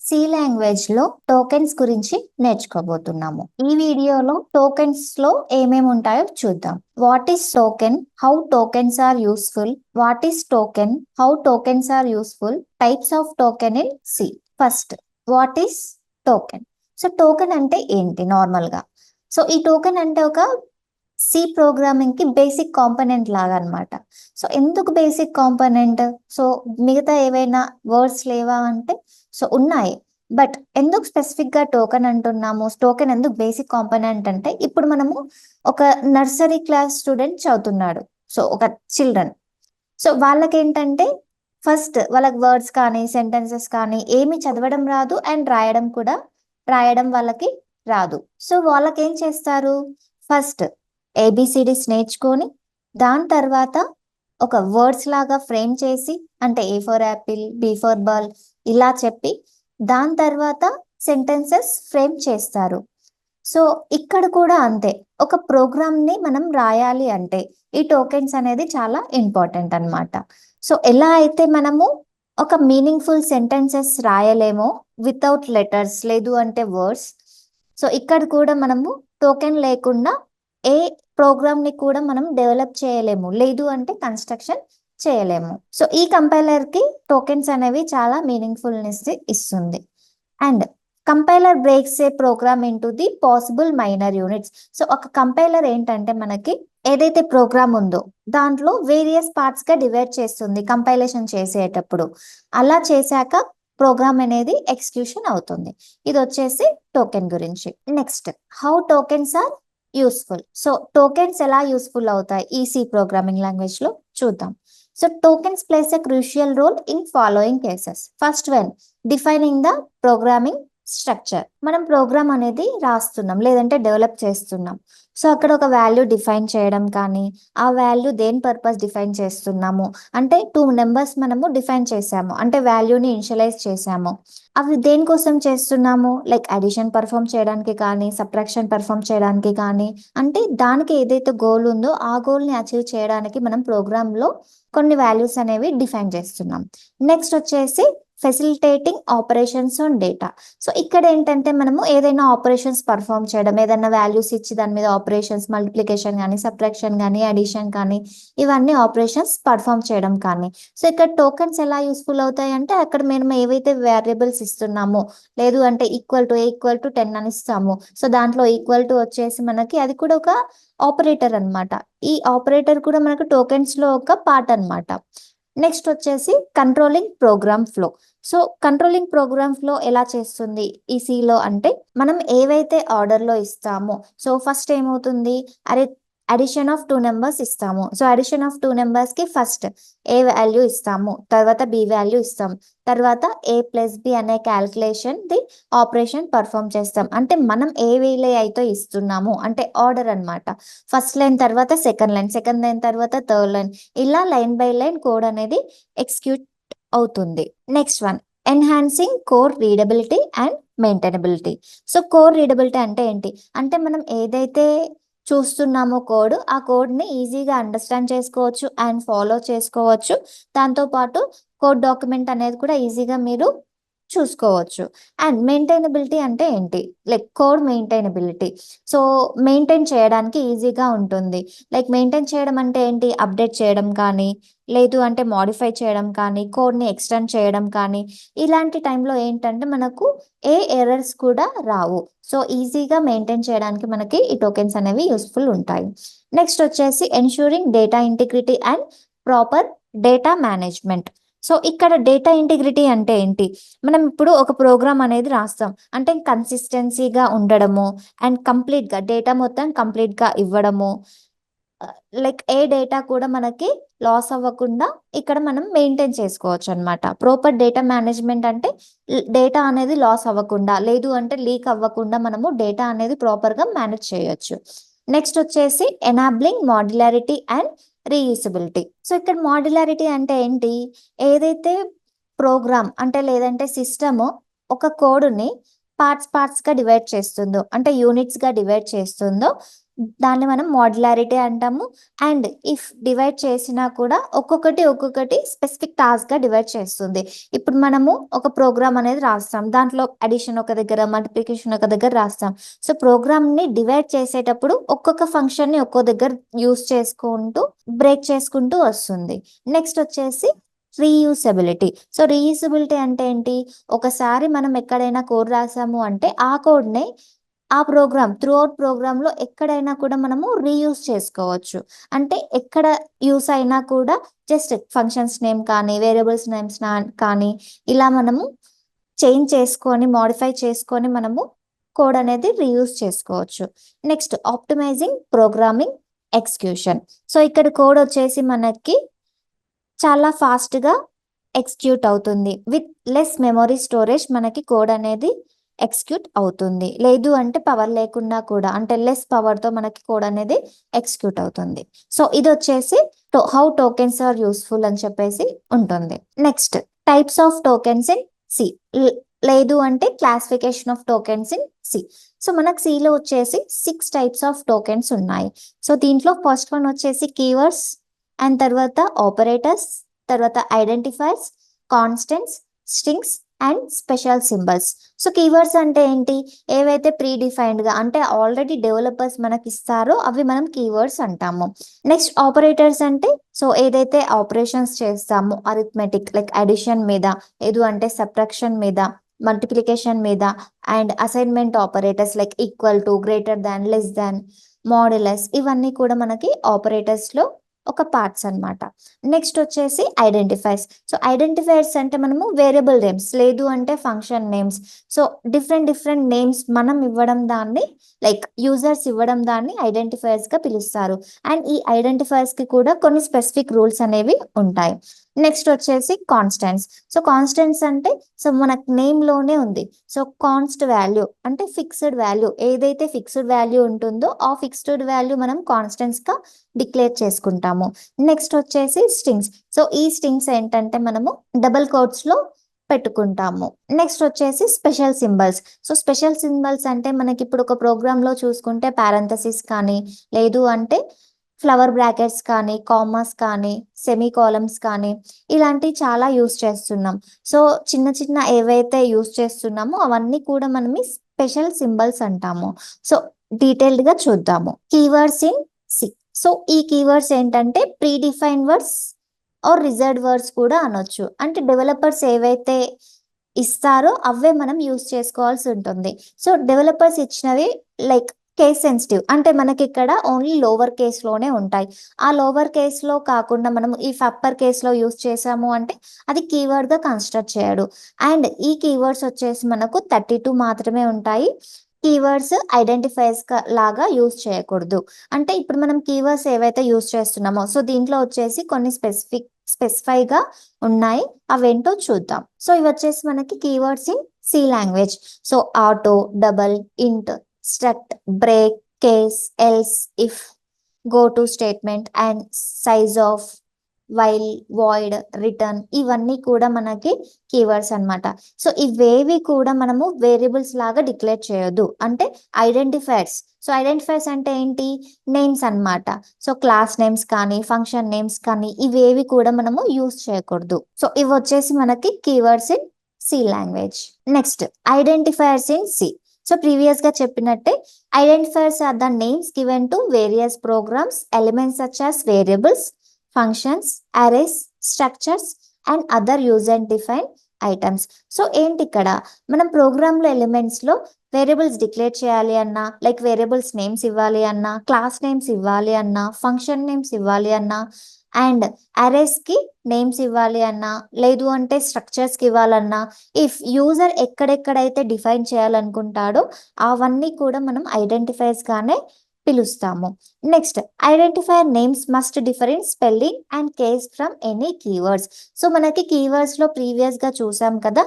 C language లో tokens గురించి నేర్చుకోబోతున్నాము. ఈ వీడియోలో టోకెన్స్ లో ఏమేమి ఉంటాయో చూద్దాం. What is token, how tokens are useful, what is token, how tokens are useful, types of token in C. First, what is token. So token అంటే ఏంటి నార్మల్ గా? సో ఈ టోకెన్ అంటే ఒక సి ప్రోగ్రామింగ్ కి బేసిక్ కాంపోనెంట్ లాగా అన్నమాట. సో ఎందుకు బేసిక్ కాంపోనెంట్? సో మిగతా ఏవైనా వర్డ్స్ లేవా అంటే సో ఉన్నాయి. బట్ ఎందుకు స్పెసిఫిక్ గా టోకెన్ అంటున్నాము? టోకెన్ ఎందుకు బేసిక్ కాంపోనెంట్ అంటే, ఇప్పుడు మనము ఒక నర్సరీ క్లాస్ స్టూడెంట్ చదువుతున్నాడు, సో ఒక చిల్డ్రన్. సో వాళ్ళకి ఏంటంటే ఫస్ట్ వాళ్ళకి వర్డ్స్ కానీ సెంటెన్సెస్ కానీ ఏమి చదవడం రాదు, అండ్ రాయడం వాళ్ళకి రాదు. సో వాళ్ళకి ఏం చేస్తారు? ఫస్ట్ ఏబిసిడీస్ నేర్చుకొని దాని తర్వాత ఒక వర్డ్స్ లాగా ఫ్రేమ్ చేసి, అంటే A for apple, B for ball ఇలా చెప్పి దాని తర్వాత సెంటెన్సెస్ ఫ్రేమ్ చేస్తారు. సో ఇక్కడ కూడా అంతే, ఒక ప్రోగ్రామ్ ని మనం రాయాలి అంటే ఈ టోకెన్స్ అనేది చాలా ఇంపార్టెంట్ అన్నమాట. సో ఎలా అయితే మనము ఒక మీనింగ్ఫుల్ సెంటెన్సెస్ రాయలేమో వితౌట్ లెటర్స్, లేదు అంటే వర్డ్స్, సో ఇక్కడ కూడా మనము టోకెన్ లేకుండా ఏ ప్రోగ్రామ్ ని కూడా మనం డెవలప్ చేయలేము, లేదు అంటే కన్స్ట్రక్షన్ చేయలేము. సో ఈ కంపైలర్ కి టోకెన్స్ అనేవి చాలా మీనింగ్ఫుల్నెస్ ఇస్తుంది. And compiler breaks a program into the possible minor units. So ఒక కంపైలర్ ఏంటంటే మనకి ఏదైతే ప్రోగ్రామ్ ఉందో దాంట్లో వేరియస్ పార్ట్స్ గా డివైడ్ చేస్తుంది కంపైలేషన్ చేసేటప్పుడు. అలా చేశాక ప్రోగ్రామ్ అనేది ఎగ్జిక్యూషన్ అవుతుంది. ఇది వచ్చేసి టోకెన్ గురించి. Next, how tokens are useful. So tokens ఎలా యూస్ఫుల్ అవుతాయి ఈ సి ప్రోగ్రామింగ్ లాంగ్వేజ్ లో చూద్దాం. So tokens plays a crucial role in following cases. First one, defining the programming structure. మనం ప్రోగ్రామ్ అనేది రాస్తున్నాం, లేదంటే డెవలప్ చేస్తున్నాం. సో అక్కడ ఒక వాల్యూ డిఫైన్ చేయడం కానీ, ఆ వాల్యూ దేని పర్పస్ డిఫైన్ చేస్తున్నాము అంటే 2 నెంబర్స్ మనము డిఫైన్ చేసాము, అంటే వాల్యూని ఇనిషియలైజ్ చేసాము. అవి దేనికోసం చేస్తున్నాము? లైక్ అడిషన్ పర్ఫామ్ చేయడానికి కానీ, సబ్ట్రాక్షన్ పర్ఫామ్ చేయడానికి కానీ, అంటే దానికి ఏదైతే గోల్ ఉందో ఆ గోల్ని అచీవ్ చేయడానికి మనం ప్రోగ్రాంలో కొన్ని వాల్యూస్ అనేవి డిఫైన్ చేస్తున్నాం. నెక్స్ట్ వచ్చేసి facilitating operations on data. So ఇక్కడ ఏంటంటే మనము ఏదైనా ఆపరేషన్స్ పర్ఫామ్ చేయడం, ఏదైనా వాల్యూస్ ఇచ్చి దాని మీద ఆపరేషన్స్, మల్టిప్లికేషన్ కానీ, సబ్ట్రాక్షన్ కానీ, అడిషన్ కానీ, ఇవన్నీ ఆపరేషన్స్ పర్ఫామ్ చేయడం కానీ. సో ఇక్కడ టోకెన్స్ ఎలా యూస్ఫుల్ అవుతాయి అంటే, అక్కడ మేము ఏవైతే వేరియబుల్స్ ఇస్తున్నామో, లేదు అంటే ఈక్వల్ టు 10 అని ఇస్తాము. సో దాంట్లో ఈక్వల్ టు వచ్చేసి మనకి అది కూడా ఒక ఆపరేటర్ అన్నమాట. ఈ ఆపరేటర్ కూడా మనకు టోకెన్స్ లో ఒక పార్ట్ అన్నమాట. నెక్స్ట్ వచ్చేసి controlling program flow. So controlling program flow ఎలా చేస్తుంది ఈ C లో అంటే, మనం ఏవైతే ఆర్డర్ లో ఇస్తామో, సో ఫస్ట్ ఏమవుతుంది, అరే అడిషన్ ఆఫ్ 2 నెంబర్స్ ఇస్తాము. సో అడిషన్ ఆఫ్ 2 నెంబర్స్ కి ఫస్ట్ ఏ వాల్యూ ఇస్తాము, తర్వాత బి వాల్యూ ఇస్తాము, తర్వాత ఏ ప్లస్ బి అనే క్యాల్కులేషన్ ది ఆపరేషన్ పర్ఫామ్ చేస్తాం. అంటే మనం ఏ వేలే అయితే ఇస్తున్నాము అంటే ఆర్డర్ అన్నమాట. ఫస్ట్ లైన్ తర్వాత సెకండ్ లైన్, సెకండ్ లైన్ తర్వాత థర్డ్ లైన్, ఇలా లైన్ బై లైన్ కోడ్ అనేది ఎగ్జిక్యూట్ అవుతుంది. Next one, enhancing core readability and maintainability. So core readability అంటే ఏంటి అంటే, మనం ఏదైతే చూస్తున్నామో కోడ్, ఆ కోడ్ని ఈజీగా అండర్స్టాండ్ చేసుకోవచ్చు అండ్ ఫాలో చేసుకోవచ్చు. దాంతోపాటు కోడ్ డాక్యుమెంట్ అనేది కూడా ఈజీగా మీరు చూసుకోవచ్చు. అండ్ మెయింటైనబిలిటీ అంటే ఏంటి, like code maintainability. So maintain చేయడానికి ఈజీగా ఉంటుంది. లైక్ మెయింటైన్ చేయడం అంటే ఏంటి, అప్డేట్ చేయడం కానీ, లేదు అంటే మాడిఫై చేయడం కానీ, కోడ్ని ఎక్స్టెండ్ చేయడం కానీ, ఇలాంటి టైంలో ఏంటంటే మనకు ఏ ఎర్రర్స్ కూడా రావు. సో ఈజీగా మెయింటైన్ చేయడానికి మనకి ఈ టోకెన్స్ అనేవి యూస్ఫుల్ ఉంటాయి. నెక్స్ట్ వచ్చేసి ensuring data integrity and proper data management. So ఇక్కడ డేటా ఇంటిగ్రిటీ అంటే ఏంటి, మనం ఇప్పుడు ఒక ప్రోగ్రామ్ అనేది రాస్తాం అంటే కన్సిస్టెన్సీగా ఉండడము, అండ్ కంప్లీట్గా డేటా మొత్తం కంప్లీట్గా ఇవ్వడము, లైక్ ఏ డేటా కూడా మనకి లాస్ అవ్వకుండా ఇక్కడ మనం మెయింటైన్ చేసుకోవచ్చు అనమాట. ప్రాపర్ డేటా మేనేజ్మెంట్ అంటే డేటా అనేది లాస్ అవ్వకుండా, లేదు అంటే లీక్ అవ్వకుండా మనము డేటా అనేది ప్రాపర్గా మేనేజ్ చేయొచ్చు. నెక్స్ట్ వచ్చేసి ఎనాబ్లింగ్ మాడ్యులారిటీ అండ్ రీయూసబిలిటీ. సో ఇక్కడ మాడ్యులారిటీ అంటే ఏంటి, ఏదైతే ప్రోగ్రామ్ అంటే లేదంటే సిస్టమ్ ఒక కోడ్ని పార్ట్స్ గా డివైడ్ చేస్తుందో, అంటే యూనిట్స్ గా డివైడ్ చేస్తుందో, దాన్ని మనం మాడ్యులారిటీ అంటాము. అండ్ ఇఫ్ డివైడ్ చేసినా కూడా ఒక్కొక్కటి స్పెసిఫిక్ టాస్క్ గా డివైడ్ చేస్తుంది. ఇప్పుడు మనము ఒక ప్రోగ్రామ్ అనేది రాస్తాం, దాంట్లో అడిషన్ ఒక దగ్గర, మల్టిప్లికేషన్ ఒక దగ్గర రాస్తాం. సో ప్రోగ్రామ్ ని డివైడ్ చేసేటప్పుడు ఒక్కొక్క ఫంక్షన్ ని ఒక్కో దగ్గర యూస్ చేసుకుంటూ బ్రేక్ చేసుకుంటూ వస్తుంది. నెక్స్ట్ వచ్చేసి రీయూసబిలిటీ. సో రీయూసబిలిటీ అంటే ఏంటి? ఒకసారి మనం ఎక్కడైనా కోడ్ రాసాము అంటే ఆ కోడ్‌నే ఆ ప్రోగ్రామ్ ప్రోగ్రామ్‌లో ఎక్కడైనా కూడా మనము రీయూజ్ చేసుకోవచ్చు. అంటే ఎక్కడ యూజ్ అయినా కూడా జస్ట్ ఫంక్షన్స్ నేమ్ కానీ, వేరియబుల్స్ నేమ్స్ కానీ ఇలా మనము చేంజ్ చేసుకొని, మోడిఫై చేసుకొని మనము కోడ్ అనేది రీయూజ్ చేసుకోవచ్చు. Next optimising programming execution. So ఇక్కడ కోడ్ వచ్చేసి మనకి చాలా ఫాస్ట్‌గా ఎగ్జిక్యూట్ అవుతుంది. విత్ లెస్ మెమరీ స్టోరేజ్ మనకి కోడ్ అనేది ఎగ్జిక్యూట్ అవుతుంది. లేదు అంటే పవర్ లేకున్నా కూడా, అంటే లెస్ పవర్‌తో మనకి కోడ్ అనేది ఎగ్జిక్యూట్ అవుతుంది. సో ఇదొచ్చేసి హౌ టోకెన్స్ ఆర్ యూజ్‌ఫుల్ అని చెప్పేసి ఉంటుంది. Next types of tokens in C. లేదు అంటే classification of tokens in C. So మనకు సిలో వచ్చేసి 6 టైప్స్ ఆఫ్ టోకెన్స్ ఉన్నాయి. సో దీంట్లో ఫస్ట్ వన్ వచ్చేసి కీవర్డ్స్, అండ్ తర్వాత ఆపరేటర్స్, తర్వాత identifiers, constants, strings and special symbols. So keywords అంటే ఏంటి? ఏవైతే ప్రీ డిఫైన్డ్గా అంటే ఆల్రెడీ డెవలపర్స్ మనకి ఇస్తారో అవి మనం కీవర్డ్స్ అంటాము. నెక్స్ట్ ఆపరేటర్స్ అంటే సో ఏదైతే ఆపరేషన్స్ చేస్తామో అరిథమెటిక్ లైక్ అడిషన్ మీద, లేదు అంటే సబ్ట్రాక్షన్ మీద, మల్టిప్లికేషన్ మీద, and assignment operators like equal to, greater than, less than, modulus, ఇవన్నీ కూడా మనకి ఆపరేటర్స్ లో ఒక పార్ట్స్ అన్నమాట. నెక్స్ట్ వచ్చేసి ఐడెంటిఫైర్స్. సో ఐడెంటిఫైర్స్ అంటే మనము వేరియబుల్ నేమ్స్, లేదు అంటే function names, so different names మనం ఇవ్వడం దాన్ని, లైక్ యూజర్స్ ఇవ్వడం దాన్ని ఐడెంటిఫైర్స్ గా పిలుస్తారు. అండ్ ఈ ఐడెంటిఫైర్స్ కి కూడా కొన్ని స్పెసిఫిక్ రూల్స్ అనేవి ఉంటాయి. నెక్స్ట్ వచ్చేసి కాన్స్టెంట్స్. సో కాన్స్టెంట్స్ అంటే సో మనకు నేమ్ లోనే ఉంది. సో కాన్స్ట్ వాల్యూ అంటే ఫిక్స్డ్ వాల్యూ, ఏదైతే ఫిక్స్డ్ వాల్యూ ఉంటుందో ఆ ఫిక్స్డ్ వాల్యూ మనం కాన్స్టెంట్స్ గా డిక్లేర్ చేసుకుంటాము. నెక్స్ట్ వచ్చేసి స్ట్రింగ్స్. సో ఈ స్ట్రింగ్స్ ఏంటంటే మనము డబుల్ కోట్స్ లో పెట్టుకుంటాము. నెక్స్ట్ వచ్చేసి special symbols. So special symbols అంటే మనకి ఇప్పుడు ఒక ప్రోగ్రామ్ లో చూసుకుంటే పారెంథసిస్ కానీ, లేదు అంటే ఫ్లవర్ బ్రాకెట్స్ కానీ, కామాస్ కానీ, సెమీ కాలమ్స్ కానీ ఇలాంటివి చాలా యూస్ చేస్తున్నాం. సో చిన్న ఏవైతే యూస్ చేస్తున్నామో అవన్నీ కూడా మనం స్పెషల్ సింబల్స్ అంటాము. సో డీటెయిల్డ్ గా చూద్దాము. Keywords in C. సో ఈ కీవర్డ్స్ ఏంటంటే predefine words or reserved words కూడా అనొచ్చు. అంటే డెవలపర్స్ ఏవైతే ఇస్తారో అవే మనం యూస్ చేసుకోవాల్సి ఉంటుంది. సో డెవలపర్స్ ఇచ్చినవి లైక్ కేస్ సెన్సిటివ్, అంటే మనకి ఇక్కడ ఓన్లీ లోవర్ కేస్ లోనే ఉంటాయి. ఆ లోవర్ కేస్ లో కాకుండా మనం ఈ అప్పర్ కేస్ లో యూస్ చేసాము అంటే అది కీవర్డ్ గా కన్సిడర్ చేయడు. అండ్ ఈ కీవర్డ్స్ వచ్చేసి మనకు 32 మాత్రమే ఉంటాయి. కీవర్డ్స్ ఐడెంటిఫైర్స్ లాగా యూస్ చేయకూడదు. అంటే ఇప్పుడు మనం కీవర్డ్స్ ఏవైతే యూస్ చేస్తున్నామో సో దీంట్లో వచ్చేసి కొన్ని స్పెసిఫైగా ఉన్నాయి, అవేంటో చూద్దాం. సో ఇవి వచ్చేసి మనకి keywords in C language. So auto, double, int, struct, break, case, else, if, go to statement and size of, while, void, return, ఇవన్నీ కూడా మనకి కీవర్డ్స్ అన్నమాట. సో ఇవేవి కూడా మనము వేరియబుల్స్ లాగా డిక్లేర్ చేయొద్దు. అంటే ఐడెంటిఫైర్స్. సో ఐడెంటిఫైర్స్ అంటే ఏంటి? నేమ్స్ అన్నమాట. సో క్లాస్ నేమ్స్ కానీ, ఫంక్షన్ నేమ్స్ కానీ ఇవేవి కూడా మనము యూస్ చేయకూడదు. సో ఇవి వచ్చేసి మనకి keywords in C language. Next identifiers in C. So previous గా చెప్పినట్టే identifiers are the names given to various programs elements such as variables, functions, arrays, structures and other user define items. So ఏంటి ఇక్కడ మనం programme లో elements లో variables declare చేయాలి అన్నా, like variables names ఇవ్వాలి అన్నా, క్లాస్ నేమ్స్ ఇవ్వాలి అన్నా, ఫంక్షన్ నేమ్స్ ఇవ్వాలి అన్నా, అండ్ అరేస్ కి నేమ్స్ ఇవ్వాలి అన్నా, లేదు అంటే స్ట్రక్చర్స్ కి ఇవ్వాలన్నా, ఇఫ్ యూజర్ ఎక్కడెక్కడైతే డిఫైన్ చేయాలనుకుంటాడో అవన్నీ కూడా మనం ఐడెంటిఫైర్స్ గానే పిలుస్తాము. Next identifier names must differ in spelling and case from any keywords. So మనకి కీవర్డ్స్ లో ప్రీవియస్ గా చూసాం కదా,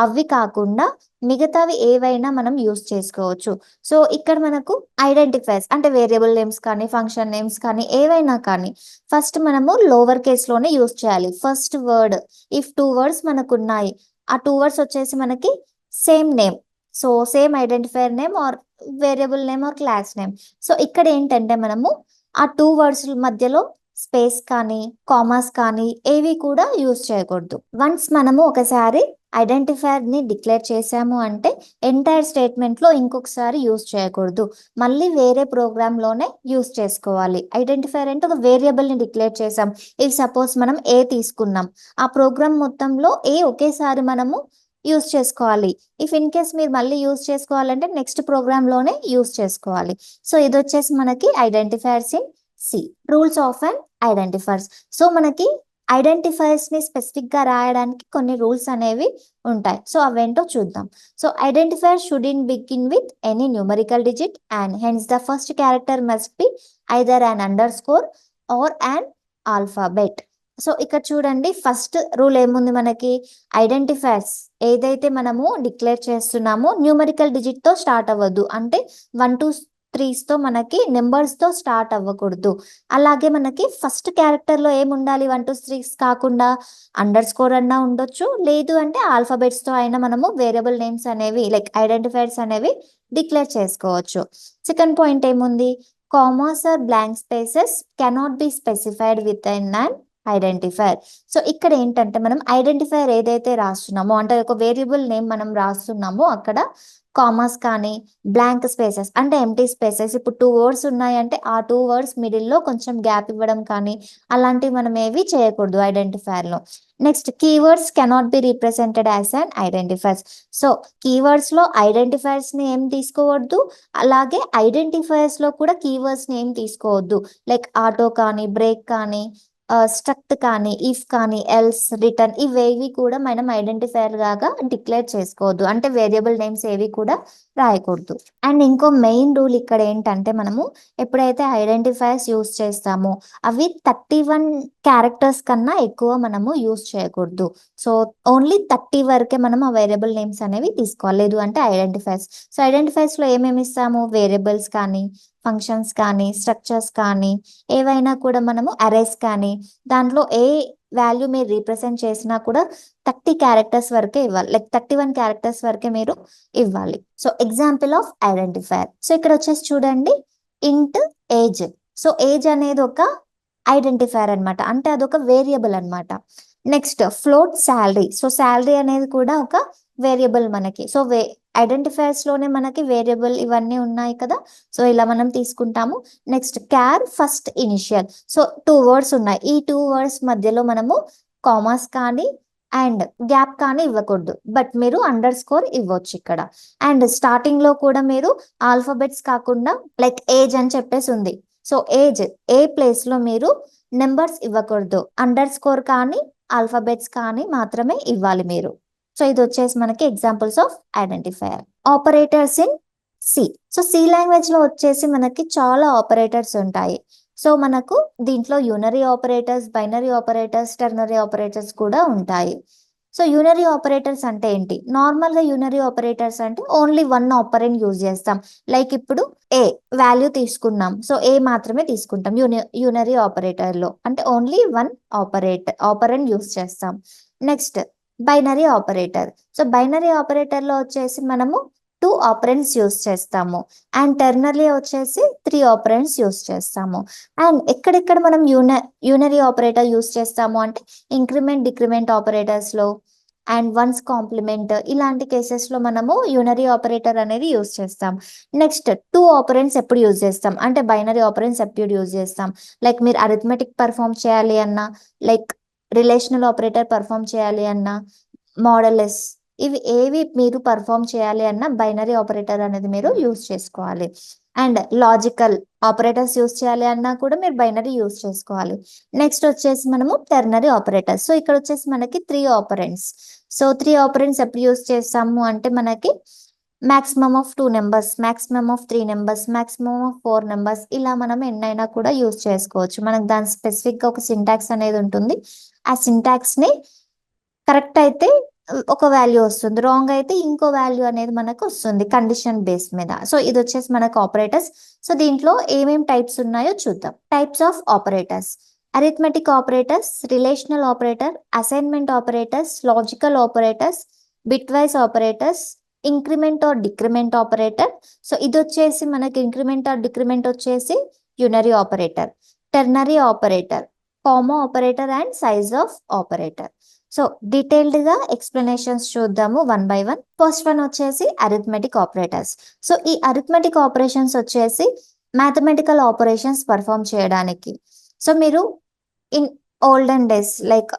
అవి కాకుండా మిగతావి ఏవైనా మనం యూస్ చేసుకోవచ్చు. సో ఇక్కడ మనకు ఐడెంటిఫైర్స్ అంటే వేరియబుల్ నేమ్స్ కానీ, ఫంక్షన్ నేమ్స్ కానీ ఏవైనా కానీ ఫస్ట్ మనము లోవర్ కేస్ లోనే యూస్ చేయాలి. ఫస్ట్ వర్డ్, ఇఫ్ 2 వర్డ్స్ మనకు ఉన్నాయి, ఆ 2 వర్డ్స్ వచ్చేసి మనకి same name, so same identifier name or variable name or class name. So ఇక్కడ ఏంటంటే మనము ఆ 2 వర్డ్స్ మధ్యలో స్పేస్ కానీ కామాస్ కానీ ఏవి కూడా యూజ్ చేయకూడదు. వన్స్ మనము ఒకసారి ఐడెంటిఫైయర్ ని డిక్లేర్ చేసాము అంటే ఎంటైర్ స్టేట్మెంట్ లో ఇంకొకసారి యూజ్ చేయకూడదు, మళ్ళీ వేరే ప్రోగ్రామ్ లోనే యూజ్ చేసుకోవాలి. ఐడెంటిఫైయర్ అంటే ఒక వేరియబుల్ ని డిక్లేర్ చేసాం. ఇఫ్ సపోజ్ మనం ఏ తీసుకున్నాం, ఆ ప్రోగ్రామ్ మొత్తంలో ఏ ఒకేసారి మనము యూజ్ చేసుకోవాలి. ఇఫ్ ఇన్ కేస్ మీరు మళ్ళీ యూజ్ చేసుకోవాలంటే నెక్స్ట్ ప్రోగ్రామ్ లోనే యూజ్ చేసుకోవాలి. సో ఇది వచ్చేసి మనకి identifiers in C. Rules of and identifiers. So మనకి ఐడెంటిఫైయర్స్ ని స్పెసిఫిక్ గా రాయడానికి కొన్ని రూల్స్ అనేవి ఉంటాయి. సో అవేంటో చూద్దాం. So identifier should in begin with any numerical digit and hence the first character must be either an underscore or an alphabet. So ఇక్కడ చూడండి, ఫస్ట్ రూల్ ఏముంది మనకి, ఐడెంటిఫైయర్స్ ఏదైతే మనము డిక్లేర్ చేస్తున్నామో న్యూమరికల్ డిజిట్ తో స్టార్ట్ అవ్వద్దు. అంటే 1 to 3 తో మనకి నెంబర్స్ తో స్టార్ట్ అవ్వకూడదు. అలాగే మనకి ఫస్ట్ క్యారెక్టర్ లో ఏముండాలి, 1 to 3 కాకుండా అండర్ స్కోర్ అన్నా ఉండొచ్చు, లేదు అంటే ఆల్ఫాబెట్స్ తో అయినా మనము వేరియబుల్ నేమ్స్ అనేవి లైక్ ఐడెంటిఫైయర్స్ అనేవి డిక్లేర్ చేసుకోవచ్చు. సెకండ్ పాయింట్ ఏముంది, commas or blank spaces cannot be specified within an identifier. So ఇక్కడ ఏంటంటే మనం ఐడెంటిఫైయర్ ఏదైతే రాస్తున్నామో అంటే ఒక వేరియబుల్ నేమ్ మనం రాస్తున్నామో అక్కడ కామాస్ కానీ బ్లాంక్ స్పేసెస్ అంటే ఎంటీ స్పేసెస్, ఇప్పుడు 2 వర్డ్స్ ఉన్నాయంటే ఆ 2 వర్డ్స్ మిడిల్లో కొంచెం గ్యాప్ ఇవ్వడం కానీ అలాంటివి మనం ఏవి చేయకూడదు ఐడెంటిఫైయర్ లో. Next, keywords cannot be represented as an identifiers. So keywords లో ఐడెంటిఫైర్స్ ని ఏం తీసుకోవద్దు, అలాగే ఐడెంటిఫైర్స్ లో కూడా కీవర్డ్స్ ని ఏం తీసుకోవద్దు. లైక్ ఆటో కానీ బ్రేక్ కానీ స్ట్రక్ట్ కానీ ఇఫ్ కానీ ఎల్స్ రిటర్న్ ఇవేవి కూడా మనం ఐడెంటిఫైయర్ లాగా డిక్లేర్ చేసుకోవద్దు, అంటే వేరియబుల్ నేమ్స్ ఏవి కూడా రాయకూడదు. అండ్ ఇంకో మెయిన్ రూల్ ఇక్కడ ఏంటంటే మనము ఎప్పుడైతే ఐడెంటిఫైయర్స్ యూస్ చేస్తామో అవి 31 క్యారెక్టర్స్ కన్నా ఎక్కువ మనము యూస్ చేయకూడదు. సో ఓన్లీ 30 వరకే మనం ఆ వేరియబుల్ నేమ్స్ అనేవి తీసుకోవాలి, లేదు అంటే ఐడెంటిఫైయర్స్. సో ఐడెంటిఫైయర్స్ లో ఏమేమి ఇస్తాము, వేరియబుల్స్ కానీ ఫంక్షన్స్ కానీ స్ట్రక్చర్స్ కానీ ఏవైనా కూడా మనము అరేస్ కానీ దాంట్లో ఏ వాల్యూ మీరు రీప్రజెంట్ చేసినా కూడా 30 క్యారెక్టర్స్ వరకే ఇవ్వాలి, లైక్ 31 క్యారెక్టర్స్ వరకే మీరు ఇవ్వాలి. So example of identifier. So ఇక్కడ వచ్చేసి చూడండి, ఇంట్ ఏజ్. సో ఏజ్ అనేది ఒక ఐడెంటిఫైయర్ అనమాట, అంటే అదొక వేరియబుల్ అనమాట. Next, float salary. So salary అనేది కూడా ఒక వేరియబుల్ మనకి. సో ఐడెంటిఫైయర్స్ లోనే మనకి వేరియబుల్ ఇవన్నీ ఉన్నాయి కదా, సో ఇలా మనం తీసుకుంటాము. Next, char first initial. So 2 words ఉన్నాయి, ఈ 2 వర్డ్స్ మధ్యలో మనము కామాస్ కానీ అండ్ గ్యాప్ కానీ ఇవ్వకూడదు, బట్ మీరు అండర్ స్కోర్ ఇవ్వచ్చు ఇక్కడ. అండ్ స్టార్టింగ్ లో కూడా మీరు ఆల్ఫాబెట్స్ కాకుండా లైక్ ఏజ్ అని చెప్పేసి ఉంది, సో ఏజ్ ఏ ప్లేస్ లో మీరు నెంబర్స్ ఇవ్వకూడదు, అండర్ స్కోర్ కానీ ఆల్ఫాబెట్స్ కానీ మాత్రమే ఇవ్వాలి మీరు. సో ఇది వచ్చేసి మనకి examples of identifier. Operators in C. So C language లో వచ్చేసి మనకి చాలా ఆపరేటర్స్ ఉంటాయి. సో మనకు దీంట్లో unary operators, binary operators, ternary operators కూడా ఉంటాయి. సో యూనరీ ఆపరేటర్స్ అంటే ఏంటి, నార్మల్ గా యూనరీ ఆపరేటర్స్ అంటే ఓన్లీ 1 ఆపరెంట్ యూజ్ చేస్తాం. లైక్ ఇప్పుడు ఏ వాల్యూ తీసుకున్నాం, సో ఏ మాత్రమే తీసుకుంటాం యూనరీ ఆపరేటర్ లో, అంటే ఓన్లీ 1 ఆపరెంట్ యూజ్ చేస్తాం. Next, binary operator. So binary operator లో వచ్చేసి మనము 2 ఆపరెంట్స్ యూస్ చేస్తాము. అండ్ టెర్నరీ వచ్చేసి 3 ఆపరెంట్స్ యూస్ చేస్తాము. అండ్ ఎక్కడెక్కడ మనం యూనరీ ఆపరేటర్ యూస్ చేస్తాము అంటే ఇంక్రిమెంట్ డిక్రిమెంట్ ఆపరేటర్స్ లో అండ్ వన్స్ కాంప్లిమెంట్ ఇలాంటి కేసెస్ లో మనము యూనరీ ఆపరేటర్ అనేది యూస్ చేస్తాం. నెక్స్ట్, 2 ఆపరెంట్స్ ఎప్పుడు యూజ్ చేస్తాం అంటే బైనరీ ఆపరెంట్స్ ఎప్పుడు యూజ్ చేస్తాం, లైక్ మీరు అరిథమెటిక్ పర్ఫామ్ చేయాలి అన్నా, లైక్ రిలేషనల్ ఆపరేటర్ పర్ఫామ్ చేయాలి అన్నా, మోడలెస్ ఇవి ఏవి మీరు పర్ఫామ్ చేయాలి అన్న బైనరీ ఆపరేటర్ అనేది మీరు యూజ్ చేసుకోవాలి. అండ్ లాజికల్ ఆపరేటర్స్ యూజ్ చేయాలి అన్నా కూడా మీరు బైనరీ యూజ్ చేసుకోవాలి. నెక్స్ట్ వచ్చేసి మనము టెర్నరీ ఆపరేటర్స్. సో ఇక్కడ వచ్చేసి మనకి 3 ఆపరెంట్స్. సో 3 ఆపరెంట్స్ ఎప్పుడు యూజ్ చేస్తాము అంటే మనకి maximum of 2 numbers, maximum of 3 numbers, maximum of 4 numbers, ఇలా మనం ఎన్నైనా కూడా యూజ్ చేసుకోవచ్చు. మనకు దాని స్పెసిఫిక్ గా ఒక సింటాక్స్ అనేది ఉంటుంది. ఆ సింటాక్స్ ని కరెక్ట్ అయితే ఒక వాల్యూ వస్తుంది, రాంగ్ అయితే ఇంకో వాల్యూ అనేది మనకు వస్తుంది కండిషన్ బేస్ మీద. సో ఇది వచ్చేసి మనకు ఆపరేటర్స్. సో దీంట్లో ఏమేం టైప్స్ ఉన్నాయో చూద్దాం. Types of operators: arithmetic operators, relational operator, assignment operators, logical operators, bitwise operators, increment or decrement operator. So ఇది వచ్చేసి మనకి ఇంక్రిమెంట్ ఆర్ డిక్రిమెంట్ వచ్చేసి unary operator, ternary operator, comma operator and size of operator. So detailed గా explanations చూద్దాము one by one. First one వచ్చేసి arithmetic operators. So ఈ arithmetic operations వచ్చేసి mathematical operations perform చేయడానికి. సో మీరు ఇన్ ఓల్డెన్ డేస్ లైక్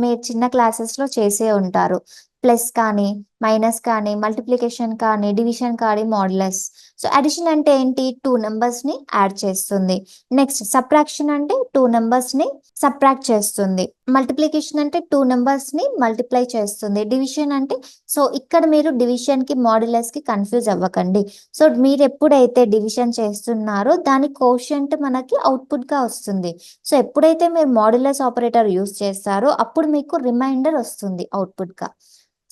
మీరు చిన్న classes లో చేసే ఉంటారు. ప్లస్ కానీ, మైనస్ కానీ, మల్టిప్లికేషన్ కానీ, డివిజన్ కానీ, మాడ్యులస్. సో అడిషన్ అంటే ఏంటి? టూ నెంబర్స్ ని యాడ్ చేస్తుంది. నెక్స్ట్ సబ్ట్రాక్షన్ అంటే టూ నెంబర్స్ ని సబ్ట్రాక్ట్ చేస్తుంది. మల్టిప్లికేషన్ అంటే టూ నెంబర్స్ ని మల్టిప్లై చేస్తుంది. డివిజన్ అంటే, సో ఇక్కడ మీరు డివిజన్ కి మాడ్యులస్ కి కన్ఫ్యూజ్ అవ్వకండి. సో మీరు ఎప్పుడైతే డివిజన్ చేస్తున్నారో దాని కోషంట్ మనకి అవుట్పుట్ గా వస్తుంది. సో ఎప్పుడైతే మీరు మాడ్యులస్ ఆపరేటర్ యూస్ చేస్తారో అప్పుడు మీకు రిమైండర్ వస్తుంది అవుట్పుట్ గా.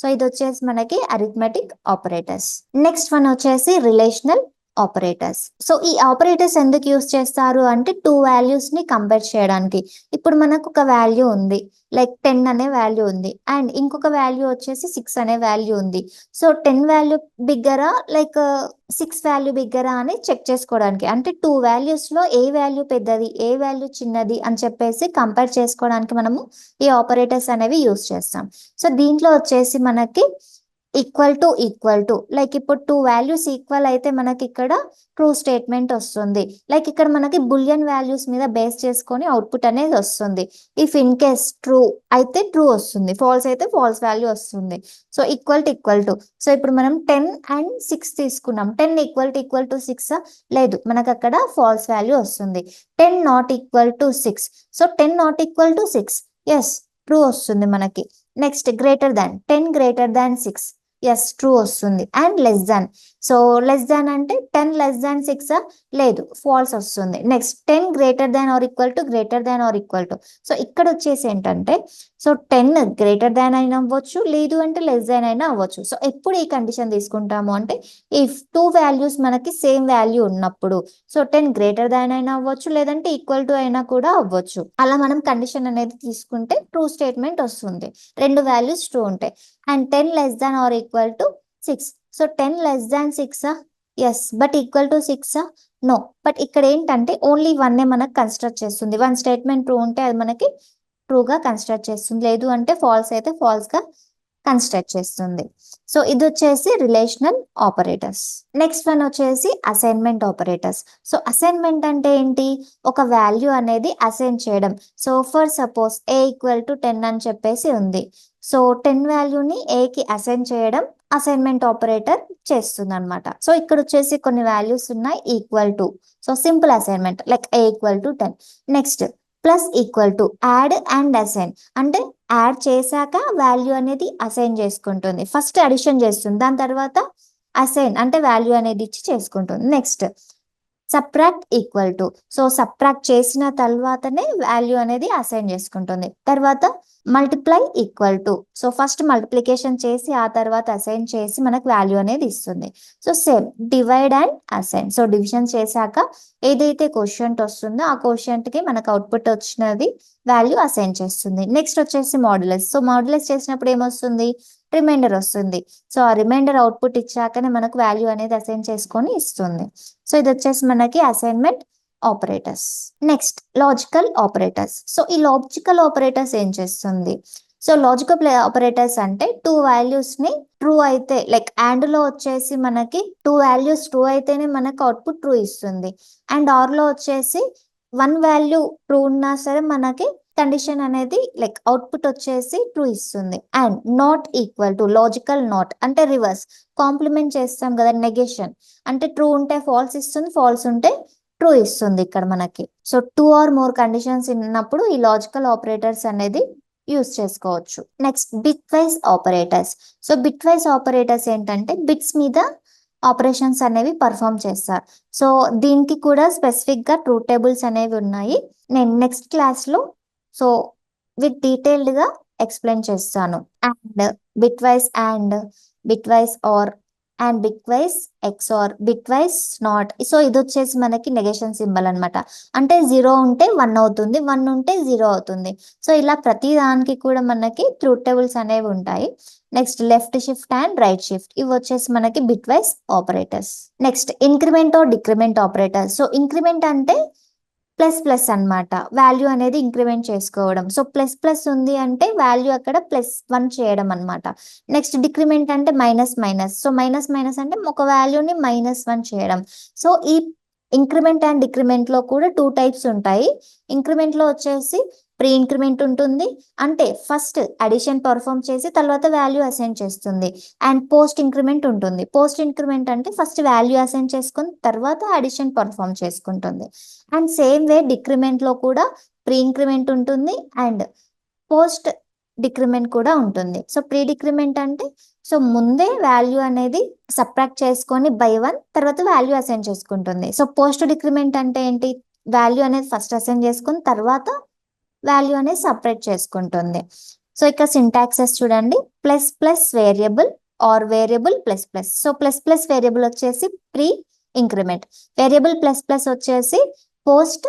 సో ఇది వచ్చేసి మనకి అరిథమెటిక్ ఆపరేటర్స్. నెక్స్ట్ వన్ వచ్చేసి రిలేషనల్ ఆపరేటర్స్. సో ఈ ఆపరేటర్స్ ఎందుకు యూస్ చేస్తారు అంటే టూ వాల్యూస్ ని కంపేర్ చేయడానికి. ఇప్పుడు మనకు ఒక వాల్యూ ఉంది, లైక్ 10 అనే వాల్యూ ఉంది, అండ్ ఇంకొక వాల్యూ వచ్చేసి 6 అనే వాల్యూ ఉంది. సో 10 వాల్యూ బిగ్గరా లైక్ 6 వాల్యూ బిగ్గరా అని చెక్ చేసుకోవడానికి, అంటే టూ వాల్యూస్ లో ఏ వాల్యూ పెద్దది, ఏ వాల్యూ చిన్నది అని చెప్పేసి కంపేర్ చేసుకోవడానికి మనము ఈ ఆపరేటర్స్ అనేవి యూస్ చేస్తాం. సో దీంట్లో వచ్చేసి మనకి ఈక్వల్ టు లైక్ ఇప్పుడు టూ వాల్యూస్ ఈక్వల్ అయితే మనకి ఇక్కడ ట్రూ స్టేట్మెంట్ వస్తుంది. లైక్ ఇక్కడ మనకి బులియన్ వాల్యూస్ మీద బేస్ చేసుకొని అవుట్పుట్ అనేది వస్తుంది. ఇఫ్ ఇన్ కేస్ ట్రూ అయితే ట్రూ వస్తుంది, ఫాల్స్ అయితే ఫాల్స్ వాల్యూ వస్తుంది. సో ఈక్వల్ టు సో ఇప్పుడు మనం 10 అండ్ 6 తీసుకున్నాం. 10 ఈక్వల్ టు 6 లేదు, మనకు అక్కడ ఫాల్స్ వాల్యూ వస్తుంది. 10 not equal to 6, so 10 not equal to 6, yes true వస్తుంది మనకి. Next greater than 10 greater than 6, yes true వస్తుంది. And less than, so less than అంటే 10 లెస్ దాన్ 6 లేదు, ఫాల్స్ వస్తుంది. Next 10 greater than or equal to. So ఇక్కడ వచ్చేసి ఏంటంటే, so 10 greater దాన్ అయినా అవ్వచ్చు, లేదు అంటే లెస్ దాన్ అయినా అవ్వచ్చు. సో ఎప్పుడు ఈ కండిషన్ తీసుకుంటాము అంటే ఇఫ్ టూ వాల్యూస్ మనకి సేమ్ వాల్యూ ఉన్నప్పుడు, సో 10 గ్రేటర్ దాన్ అయినా అవ్వచ్చు, లేదంటే ఈక్వల్ టు అయినా కూడా అవ్వచ్చు. అలా మనం కండిషన్ అనేది తీసుకుంటే ట్రూ స్టేట్మెంట్ వస్తుంది, రెండు వాల్యూస్ ట్రూ ఉంటాయి. And 10 less than or equal to 6, so 10 less than 6 yes, but equal to 6 no. But ఇక్కడ ఏంటంటే ఓన్లీ వన్ మనకు కన్స్ట్రక్ట్ చేస్తుంది. వన్ స్టేట్మెంట్ ట్రూ ఉంటే అది మనకి ట్రూగా కన్స్ట్రక్ట్ చేస్తుంది, లేదు అంటే ఫాల్స్ అయితే ఫాల్స్ గా కన్స్ట్రక్ట్ చేస్తుంది. సో ఇది వచ్చేసి రిలేషనల్ ఆపరేటర్స్. నెక్స్ట్ వన్ వచ్చేసి అసైన్మెంట్ ఆపరేటర్స్. సో అసైన్మెంట్ అంటే ఏంటి? ఒక వాల్యూ అనేది అసైన్ చేయడం. So for suppose A equal to 10 అని చెప్పేసి ఉంది. సో 10 వాల్యూని ఏకి అసైన్ చేయడం అసైన్మెంట్ ఆపరేటర్ చేస్తుంది అనమాట. సో ఇక్కడ వచ్చేసి కొన్ని వాల్యూస్ ఉన్నాయి equal to, so simple assignment like A equal to 10. Next plus equal to, add and assign అంటే యాడ్ చేశాక వాల్యూ అనేది అసైన్ చేసుకుంటుంది. ఫస్ట్ అడిషన్ చేస్తుంది, దాని తర్వాత అసైన్ అంటే వాల్యూ అనేది ఇచ్చి చేసుకుంటుంది. Next subtract equal to, so subtract చేసిన తర్వాతనే వాల్యూ అనేది అసైన్ చేసుకుంటుంది. తర్వాత multiply equal to, so first multiplication చేసి ఆ తర్వాత అసైన్ చేసి మనకు వాల్యూ అనేది ఇస్తుంది. So same divide and assign, so division చేశాక ఏదైతే క్వశ్చన్ వస్తుందో ఆ క్వశ్చన్ కి మనకు అవుట్పుట్ వచ్చినది వాల్యూ అసైన్ చేస్తుంది. నెక్స్ట్ వచ్చేసి మాడ్యులస్. సో మాడ్యులస్ చేసినప్పుడు ఏమొస్తుంది? రిమైండర్ వస్తుంది. సో ఆ రిమైండర్ అవుట్పుట్ ఇచ్చాకనే మనకు వాల్యూ అనేది అసైన్ చేసుకొని ఇస్తుంది. సో ఇది వచ్చేసి మనకి assignment operators. Next logical operators. So ఈ లాజికల్ ఆపరేటర్స్ ఏం చేస్తుంది? సో లాజికల్ ఆపరేటర్స్ అంటే టూ వాల్యూస్ ని ట్రూ అయితే, లైక్ అండ్ లో వచ్చేసి మనకి టూ వాల్యూస్ ట్రూ అయితేనే మనకు అవుట్పుట్ ట్రూ ఇస్తుంది. అండ్ ఆర్ లో వచ్చేసి వన్ వాల్యూ ట్రూ ఉన్నా సరే మనకి కండిషన్ అనేది లైక్ అవుట్పుట్ వచ్చేసి ట్రూ ఇస్తుంది. And not equal to, logical not అంటే రివర్స్, కాంప్లిమెంట్ చేస్తాం కదా, నెగేషన్ అంటే ట్రూ ఉంటే ఫాల్స్ ఇస్తుంది, ఫాల్స్ ఉంటే ట్రూ ఇస్తుంది ఇక్కడ మనకి. So two or more conditions ఉన్నప్పుడు ఈ లాజికల్ ఆపరేటర్స్ అనేది యూస్ చేసుకోవచ్చు. Next bitwise operators. So bitwise operators ఏంటంటే బిట్స్ మీద ఆపరేషన్స్ అనేవి పర్ఫామ్ చేస్తారు. సో దీనికి కూడా స్పెసిఫిక్ గా ట్రూత్ టేబుల్స్ అనేవి ఉన్నాయి. నేను నెక్స్ట్ క్లాస్ లో సో విత్ డీటెయిల్డ్ గా ఎక్స్ప్లెయిన్ చేస్తాను. And bitwise or and bitwise XOR, bitwise not. So ఇది వచ్చేసి మనకి నెగేషన్ సింబల్ అనమాట. అంటే 0 ఉంటే 1 అవుతుంది, 1 ఉంటే 0 అవుతుంది. సో ఇలా ప్రతి దానికి కూడా మనకి ట్రూత్ టేబుల్స్ అనేవి ఉంటాయి. Next left shift and right shift, ఇవి వచ్చేసి మనకి bitwise operators. Next increment or decrement operator. So increment అంటే ప్లస్ ప్లస్ అన్నమాట, వాల్యూ అనేది ఇంక్రిమెంట్ చేసుకోవడం. సో ప్లస్ ప్లస్ ఉంది అంటే వాల్యూ అక్కడ +1 చేయడం అన్నమాట. నెక్స్ట్ డిక్రిమెంట్ అంటే minus minus. So minus minus అంటే ఒక వాల్యూని -1 చేయడం. సో ఈ ఇంక్రిమెంట్ అండ్ డిక్రిమెంట్ లో కూడా 2 టైప్స్ ఉంటాయి. ఇంక్రిమెంట్ లో వచ్చేసి ప్రీ ఇంక్రిమెంట్ ఉంటుంది, అంటే ఫస్ట్ అడిషన్ పర్ఫామ్ చేసి తర్వాత వాల్యూ అసైన్ చేస్తుంది. అండ్ పోస్ట్ ఇంక్రిమెంట్ ఉంటుంది. పోస్ట్ ఇంక్రిమెంట్ అంటే ఫస్ట్ వాల్యూ అసైన్ చేసుకుని తర్వాత అడిషన్ పర్ఫామ్ చేసుకుంటుంది. అండ్ సేమ్ వే డిక్రిమెంట్ లో కూడా ప్రీ ఇంక్రిమెంట్ ఉంటుంది అండ్ పోస్ట్ డిక్రిమెంట్ కూడా ఉంటుంది. సో ప్రీ డిక్రిమెంట్ అంటే సో ముందే వాల్యూ అనేది సబ్ట్రాక్ట్ చేసుకొని బై 1 తర్వాత వాల్యూ అసైన్ చేసుకుంటుంది. సో పోస్ట్ డిక్రిమెంట్ అంటే ఏంటి, వాల్యూ అనేది ఫస్ట్ అసైన్ చేసుకుని తర్వాత వాల్యూ అనేది సపరేట్ చేసుకుంటుంది. సో ఇక్కడ సింటాక్సెస్ చూడండి, plus plus variable or variable plus plus. So plus plus variable వచ్చేసి pre increment, variable plus plus వచ్చేసి పోస్ట్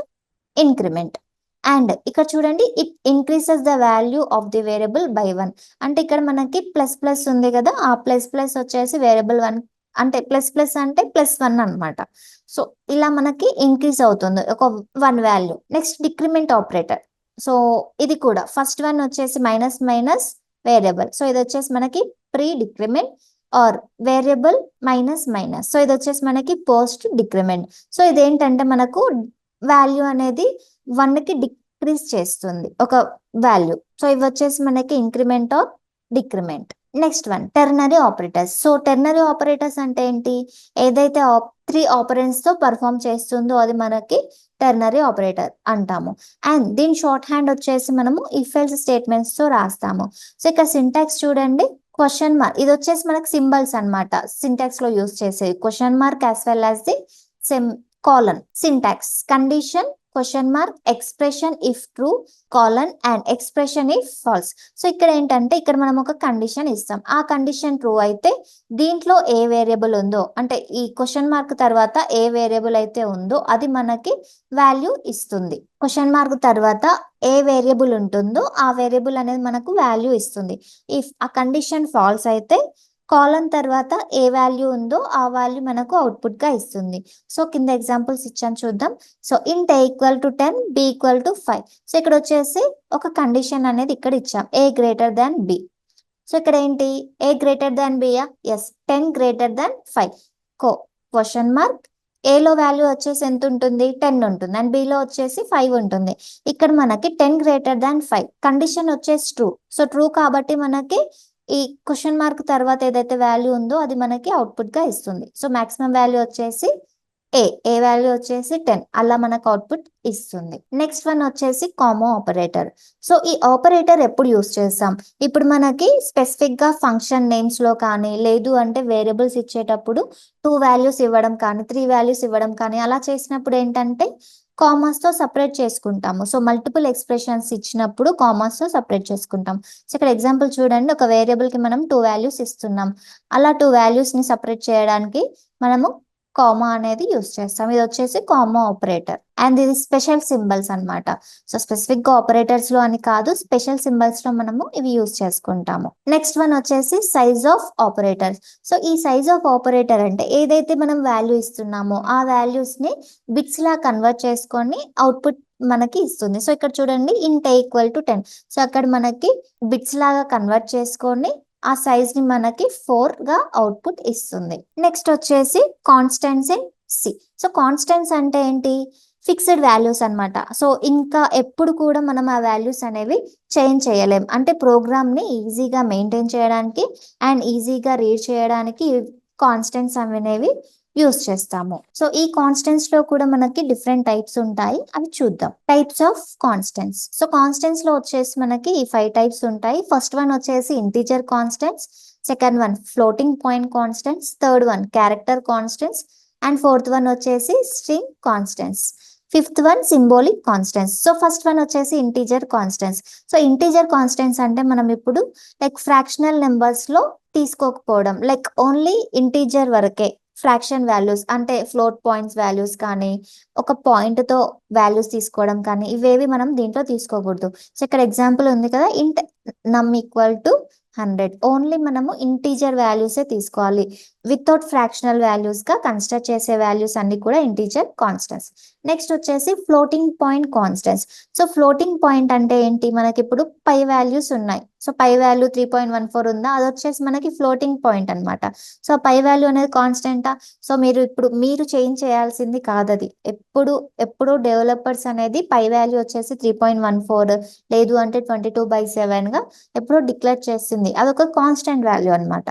ఇంక్రిమెంట్. అండ్ ఇక్కడ చూడండి, it increases the value of the variable by 1. అంటే ఇక్కడ మనకి ప్లస్ ప్లస్ ఉంది కదా, ఆ ప్లస్ ప్లస్ వచ్చేసి వేరియబుల్ 1 అంటే ప్లస్ ప్లస్ అంటే +1 అనమాట. సో ఇలా మనకి ఇంక్రీజ్ అవుతుంది ఒక 1 value. Next decrement operator. So ఇది కూడా ఫస్ట్ వన్ వచ్చేసి మైనస్ మైనస్ వేరియబుల్. సో ఇది వచ్చేసి మనకి pre decrement or variable minus minus. So ఇది వచ్చేసి మనకి పోస్ట్ డిక్రిమెంట్. సో ఇదేంటంటే మనకు వాల్యూ అనేది 1కి డిక్రీజ్ చేస్తుంది ఒక వాల్యూ. సో ఇవి వచ్చేసి మనకి increment or decrement. Next one ternary operators. So ternary operators అంటే ఏంటి, ఏదైతే 3 ఆపరెంట్స్ తో పర్ఫామ్ చేస్తుందో అది మనకి టెర్నరీ ఆపరేటర్ అంటాము. అండ్ దీని షార్ట్ హ్యాండ్ వచ్చేసి మనము ఇఫ్ ఎల్స్ స్టేట్మెంట్స్ తో రాస్తాము. సో ఇక్కడ సింటాక్స్ చూడండి, క్వశ్చన్ మార్క్, ఇది వచ్చేసి మనకి సింబల్స్ అన్నమాట సింటాక్స్ లో యూస్ చేసేది. Question mark as well as the colon. Syntax condition question mark expression if true colon and expression if false. So ఇక్కడ ఏంటంటే ఇక్కడ మనం ఒక కండిషన్ ఇస్తాం, ఆ కండిషన్ ట్రూ అయితే దీంట్లో ఏ వేరియబుల్ ఉందో అంటే ఈ క్వశ్చన్ మార్క్ తర్వాత ఏ వేరియబుల్ అయితే ఉందో అది మనకి వాల్యూ ఇస్తుంది. క్వశ్చన్ మార్క్ తర్వాత ఏ వేరియబుల్ ఉంటుందో ఆ వేరియబుల్ అనేది మనకు వాల్యూ ఇస్తుంది. ఇఫ్ ఆ కండిషన్ ఫాల్స్ అయితే కాలన్ తర్వాత ఏ వాల్యూ ఉందో ఆ వాల్యూ మనకు అవుట్పుట్ గా ఇస్తుంది. సో కింద ఎగ్జాంపుల్స్ ఇచ్చాను చూద్దాం. So int a = 10, b = 5. So ఇక్కడ వచ్చేసి ఒక కండిషన్ అనేది ఇక్కడ ఇచ్చాం, a > b. సో ఇక్కడ ఏంటి, a > b yeah, yes, 10 > 5. Question mark ఏలో వాల్యూ వచ్చేసి ఎంత ఉంటుంది, 10 ఉంటుంది అండ్ బిలో వచ్చేసి 5 ఉంటుంది. ఇక్కడ మనకి 10 > 5 కండిషన్ వచ్చేసి ట్రూ. సో ట్రూ కాబట్టి మనకి ఈ క్వశ్చన్ మార్క్ తర్వాత ఏదైతే వాల్యూ ఉందో అది మనకి అవుట్పుట్ గా ఇస్తుంది. సో మాక్సిమం వాల్యూ వచ్చేసి ఏ వాల్యూ వచ్చేసి 10, అలా మనకు అవుట్పుట్ ఇస్తుంది. నెక్స్ట్ వన్ వచ్చేసి కామా ఆపరేటర్. సో ఈ ఆపరేటర్ ఎప్పుడు యూస్ చేస్తాం, ఇప్పుడు మనకి స్పెసిఫిక్ గా ఫంక్షన్ నేమ్స్ లో కానీ లేదు అంటే వేరియబుల్స్ ఇచ్చేటప్పుడు 2 వాల్యూస్ ఇవ్వడం కానీ 3 వాల్యూస్ ఇవ్వడం కానీ అలా చేసినప్పుడు ఏంటంటే కామాస్ తో సపరేట్ చేసుకుంటాము. సో మల్టిపుల్ ఎక్స్ప్రెషన్స్ ఇచ్చినప్పుడు కామాస్ తో సపరేట్ చేసుకుంటాం. సో ఇక్కడ ఎగ్జాంపుల్ చూడండి, ఒక వేరియబుల్ కి మనం 2 వాల్యూస్ ఇస్తున్నాం, అలా 2 వాల్యూస్ ని సపరేట్ చేయడానికి మనము కామా అనేది యూస్ చేస్తాం. ఇది వచ్చేసి కామా ఆపరేటర్ అండ్ ఇది స్పెషల్ సింబల్స్ అన్నమాట. సో స్పెసిఫిక్ గా ఆపరేటర్స్ లో అని కాదు, స్పెషల్ సింబల్స్ లో మనము ఇవి యూస్ చేసుకుంటాము. నెక్స్ట్ వన్ వచ్చేసి సైజ్ ఆఫ్ ఆపరేటర్స్. సో ఈ సైజ్ ఆఫ్ ఆపరేటర్ అంటే ఏదైతే మనం వాల్యూ ఇస్తున్నామో ఆ వాల్యూస్ ని బిట్స్ లా కన్వర్ట్ చేసుకొని అవుట్పుట్ మనకి ఇస్తుంది. సో ఇక్కడ చూడండి int a = 10. సో అక్కడ మనకి బిట్స్ లాగా కన్వర్ట్ చేసుకొని ఆ సైజ్ ని మనకి 4 గా అవుట్పుట్ ఇస్తుంది. నెక్స్ట్ వచ్చేసి constants in C. So constants అంటే ఏంటి, ఫిక్స్డ్ వాల్యూస్ అన్నమాట. సో ఇంకా ఎప్పుడు కూడా మనం ఆ వాల్యూస్ అనేవి చేంజ్ చేయలేం. అంటే ప్రోగ్రామ్ ని ఈజీగా మెయింటైన్ చేయడానికి అండ్ ఈజీగా రీడ్ చేయడానికి కాన్స్టెంట్స్ అనేవి యూస్ చేస్తాము. సో ఈ కాన్స్టెంట్స్ లో కూడా మనకి డిఫరెంట్ టైప్స్ ఉంటాయి, అవి చూద్దాం. Types of constants. So constants లో వచ్చేసి మనకి ఈ 5 టైప్స్ ఉంటాయి. ఫస్ట్ వన్ వచ్చేసి integer constants, second one floating point constants, third one character constants and fourth one వచ్చేసి string constants. Fifth one symbolic constants. So first one వచ్చేసి integer constants. So integer constants అంటే మనం ఇప్పుడు like fractional numbers లో తీసుకోకపోవడం, like only integer వరకే fraction values అంటే float points values కానీ ఒక పాయింట్ తో వాల్యూస్ తీసుకోవడం కానీ ఇవేవి మనం దీంట్లో తీసుకోకూడదు. సో ఇక్కడ ఎగ్జాంపుల్ ఉంది కదా, ఇంట్ నమ్ ఈక్వల్ టు 100 ఓన్లీ మనము ఇంటీజర్ వాల్యూసే తీసుకోవాలి. వితౌట్ ఫ్రాక్షనల్ వాల్యూస్ గా కన్సిడర్ చేసే వాల్యూస్ అన్ని కూడా ఇంటీజర్ కాన్స్టెంట్స్. నెక్స్ట్ వచ్చేసి floating point constants. So floating point అంటే ఏంటి, మనకి ఇప్పుడు పై వాల్యూస్ ఉన్నాయి. సో పై వాల్యూ 3.14 ఉందా, అది వచ్చేసి మనకి ఫ్లోటింగ్ పాయింట్ అనమాట. సో పై వాల్యూ అనేది కాన్స్టెంటా, సో మీరు చేంజ్ చేయాల్సింది కాదు అది. ఎప్పుడు డెవలపర్స్ అనేది పై వాల్యూ వచ్చేసి 3.14 లేదు అంటే 22/7 గా ఎప్పుడో డిక్లేర్ చేస్తుంది, అదొక కాన్స్టెంట్ వాల్యూ అనమాట.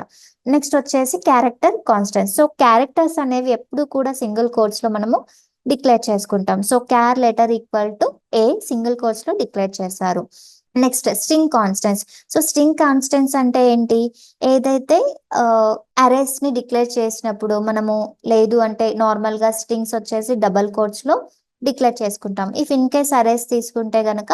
నెక్స్ట్ వచ్చేసి క్యారెక్టర్ కాన్స్టెంట్. సో క్యారెక్టర్స్ అనేవి ఎప్పుడు కూడా సింగిల్ కోట్స్ లో మనము డిక్లేర్ చేసుకుంటాం. So char letter equal to A single quotes లో డిక్లేర్ చేశారు. Next string constants. So string constants అంటే ఏంటి, ఏదైతే అరేస్ ని డిక్లేర్ చేసినప్పుడు మనము లేదు అంటే నార్మల్ గా స్ట్రింగ్స్ వచ్చేసి డబల్ కోట్స్ లో డిక్లేర్ చేసుకుంటాం. ఇఫ్ ఇన్ కేస్ అరేస్ తీసుకుంటే గనక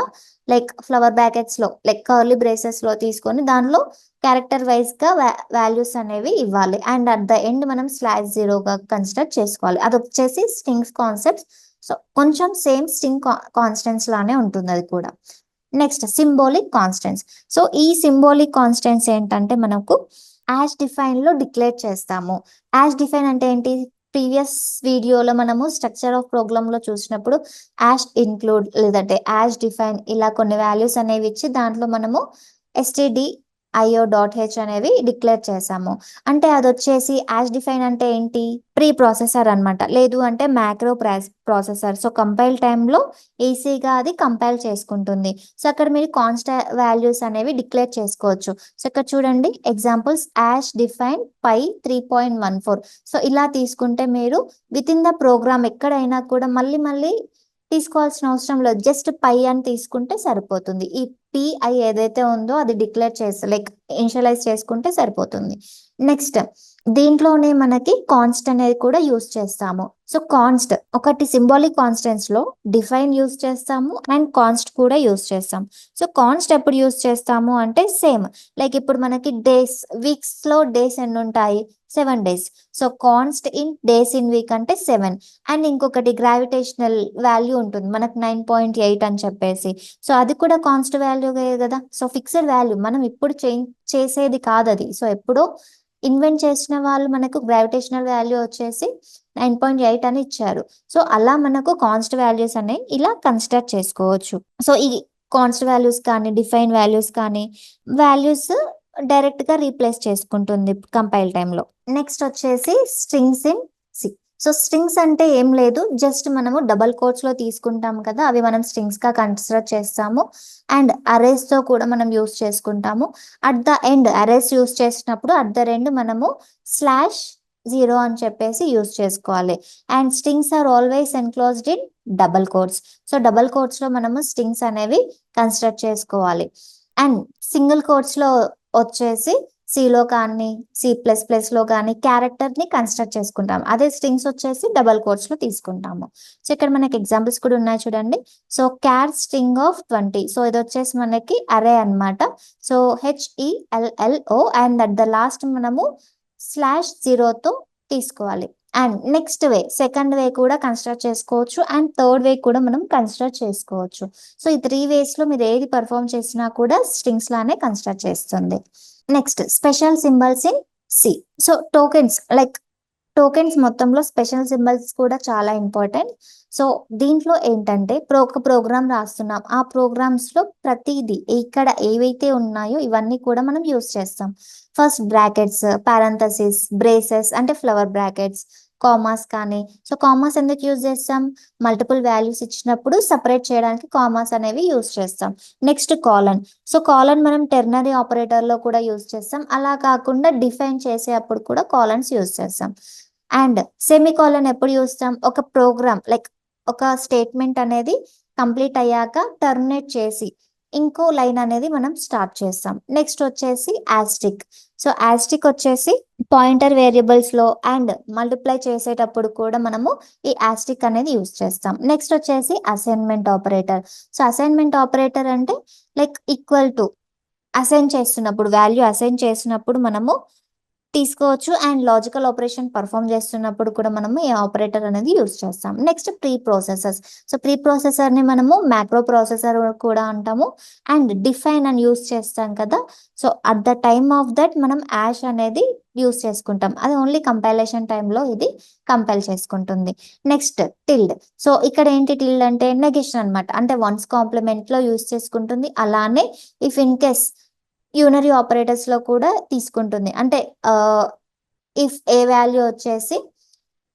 లైక్ ఫ్లవర్ బ్రాకెట్స్ లో లైక్ కర్లీ బ్రేసెస్ లో తీసుకొని దానిలో క్యారెక్టర్ వైజ్ గా వాల్యూస్ అనేవి ఇవ్వాలి. అండ్ అట్ ద ఎండ్ మనం /0 గా కన్సిడర్ చేసుకోవాలి. అది వచ్చేసి స్ట్రింగ్స్ కాన్సెప్ట్స్. సో కొంచెం సేమ్ స్ట్రింగ్ కాన్స్టెంట్స్ లానే ఉంటుంది అది కూడా. Next symbolic constants. సో ఈ సింబాలిక్ కాన్స్టెంట్స్ ఏంటంటే మనకు యాజ్ డిఫైన్ లో డిక్లేర్ చేస్తాము. యాజ్ డిఫైన్ అంటే ఏంటి, ప్రీవియస్ వీడియోలో మనము స్ట్రక్చర్ ఆఫ్ ప్రోగ్రామ్ లో చూసినప్పుడు యాష్ ఇన్క్లూడ్ లేదంటే యాష్ డిఫైన్ ఇలా కొన్ని వాల్యూస్ అనేవి ఇచ్చి దాంట్లో మనము stdio.h అనేవి డిక్లేర్ చేసాము. అంటే అది వచ్చేసి యాష్ డిఫైన్ అంటే ఏంటి, ప్రీ ప్రాసెసర్ అనమాట, లేదు అంటే మ్యాక్రో ప్రాసెసర్. సో కంపైల్ టైంలో ఈజీగా అది కంపైల్ చేసుకుంటుంది. సో అక్కడ మీరు కాన్స్టెంట్ వాల్యూస్ అనేవి డిక్లేర్ చేసుకోవచ్చు. సో ఇక్కడ చూడండి ఎగ్జాంపుల్స్, యాష్ డిఫైన్ పై 3.14. సో ఇలా తీసుకుంటే మీరు విత్ ఇన్ ద ప్రోగ్రామ్ ఎక్కడైనా కూడా మళ్ళీ తీసుకోవాల్సిన అవసరం లేదు, జస్ట్ పై అని తీసుకుంటే సరిపోతుంది. ఈ పిఐ ఏదైతే ఉందో అది డిక్లేర్ చేసి లైక్ ఇనిషియలైజ్ చేసుకుంటే సరిపోతుంది. నెక్స్ట్ దీంట్లోనే మనకి కాన్స్ట్ అనేది కూడా యూస్ చేస్తాము. సో కాన్స్ట్ ఒకటి సింబాలిక్ కాన్స్టెంట్స్ లో డిఫైన్ యూస్ చేస్తాము అండ్ కాన్స్ట్ కూడా యూస్ చేస్తాం. సో కాన్స్ట్ ఎప్పుడు యూస్ చేస్తాము అంటే సేమ్ లైక్ ఇప్పుడు మనకి డేస్, వీక్స్ లో డేస్ ఎన్ని ఉంటాయి, 7 days. So const in days in week అంటే 7. అండ్ ఇంకొకటి గ్రావిటేషనల్ వాల్యూ ఉంటుంది మనకు 9.8 అని చెప్పేసి. సో అది కూడా కాన్స్ట్ వాల్యూ కదా. సో ఫిక్స్డ్ వాల్యూ మనం ఇప్పుడు చేంజ్ చేసేది కాదు అది. సో ఎప్పుడో ఇన్వెంట్ చేసిన వాళ్ళు మనకు గ్రావిటేషనల్ వాల్యూ వచ్చేసి 9.8 అని ఇచ్చారు. సో అలా మనకు కాన్స్ట్ వాల్యూస్ అనేవి ఇలా కన్సిడర్ చేసుకోవచ్చు. సో ఈ కాన్స్ట్ వాల్యూస్ కానీ డిఫైన్ వాల్యూస్ కానీ వాల్యూస్ డైరెక్ట్ గా రీప్లేస్ చేసుకుంటుంది కంపైల్ టైంలో. నెక్స్ట్ వచ్చేసి strings in C. So strings అంటే ఏం లేదు, జస్ట్ మనము డబల్ కోట్స్ లో తీసుకుంటాం కదా, అవి మనం స్ట్రింగ్స్ గా కన్సిడర్ చేస్తాము. అండ్ అరేస్ తో కూడా మనం యూస్ చేసుకుంటాము. At the end arrays use చేసినప్పుడు అట్ ద ఎండ్ మనము /0 అని చెప్పేసి యూస్ చేసుకోవాలి. And strings are always enclosed in double quotes. So double quotes లో మనము స్ట్రింగ్స్ అనేవి కన్సిడర్ చేసుకోవాలి. అండ్ సింగిల్ కోట్స్ లో వచ్చేసి సిలో కానీ C++ లో కానీ క్యారెక్టర్ ని కన్సిడర్ చేసుకుంటాం. అదే స్ట్రింగ్స్ వచ్చేసి డబల్ కోట్స్ లో తీసుకుంటాము. సో ఇక్కడ మనకి ఎగ్జాంపుల్స్ కూడా ఉన్నాయి చూడండి. So క్యార్ string of 20. సో ఇది వచ్చేసి మనకి అరే అన్నమాట. So HELLO and at the last మనము /0 తో తీసుకోవాలి. And next way second way కూడా కన్సిడర్ చేసుకోవచ్చు అండ్ థర్డ్ వే కూడా మనం కన్సిడర్ చేసుకోవచ్చు. సో ఈ 3 ways లో మీరు ఏది పర్ఫామ్ చేసినా కూడా స్ట్రింగ్స్ లానే కన్సిడర్ చేస్తుంది. Next special symbols in C. So tokens మొత్తంలో స్పెషల్ సింబల్స్ కూడా చాలా ఇంపార్టెంట్. సో దీంట్లో ఏంటంటే ఒక ప్రోగ్రామ్ రాస్తున్నాం, ఆ ప్రోగ్రామ్స్ లో ప్రతిదీ ఇక్కడ ఏవైతే ఉన్నాయో ఇవన్నీ కూడా మనం యూస్ చేస్తాం. ఫస్ట్ బ్రాకెట్స్, పారంథసిస్, బ్రేసెస్ అంటే ఫ్లవర్ బ్రాకెట్స్, కామాస్ కానీ. సో కామాస్ ఎందుకు యూజ్ చేస్తాం, మల్టిపుల్ వాల్యూస్ ఇచ్చినప్పుడు సపరేట్ చేయడానికి కామాస్ అనేవి యూజ్ చేస్తాం. Next colon. సో కాలన్ మనం టెర్నరీ ఆపరేటర్ లో కూడా యూజ్ చేస్తాం, అలా కాకుండా డిఫైన్ చేసేటప్పుడు కూడా కాలన్స్ యూజ్ చేస్తాం. అండ్ సెమీకాలన్ ఎప్పుడు చూస్తాం, ఒక ప్రోగ్రామ్ లైక్ ఒక స్టేట్మెంట్ అనేది కంప్లీట్ అయ్యాక టర్మినేట్ చేసి ఇంకో లైన్ అనేది మనం స్టార్ట్ చేస్తాం. నెక్స్ట్ వచ్చేసి యాస్టిక్. సో యాస్టిక్ వచ్చేసి పాయింటర్ వేరియబుల్స్ లో అండ్ మల్టిప్లై చేసేటప్పుడు కూడా మనము ఈ యాస్టిక్ అనేది యూస్ చేస్తాం. నెక్స్ట్ వచ్చేసి assignment operator. So assignment operator అంటే లైక్ ఈక్వల్ టు అసైన్ చేస్తున్నప్పుడు, వాల్యూ అసైన్ చేసినప్పుడు మనము తీసుకోవచ్చు అండ్ లాజికల్ ఆపరేషన్ పర్ఫామ్ చేస్తున్నప్పుడు కూడా మనము ఈ ఆపరేటర్ అనేది యూస్ చేస్తాం. Next pre processors. So pre processor ని మనము మ్యాక్రో ప్రాసెసర్ కూడా అంటాము అండ్ డిఫైన్ అని యూస్ చేస్తాం కదా. So at the time of that మనం యాష్ అనేది యూస్ చేసుకుంటాం. అది ఓన్లీ కంపైలేషన్ టైంలో ఇది కంపైల్ చేసుకుంటుంది. Next tilde. సో ఇక్కడ ఏంటి టిల్డ్ అంటే నెగేషన్ అనమాట, అంటే వన్స్ కాంప్లిమెంట్ లో యూస్ చేసుకుంటుంది. అలానే if in case unary operators లో కూడా తీసుకుంటుంది. అంటే ఇఫ్ ఏ వాల్యూ వచ్చేసి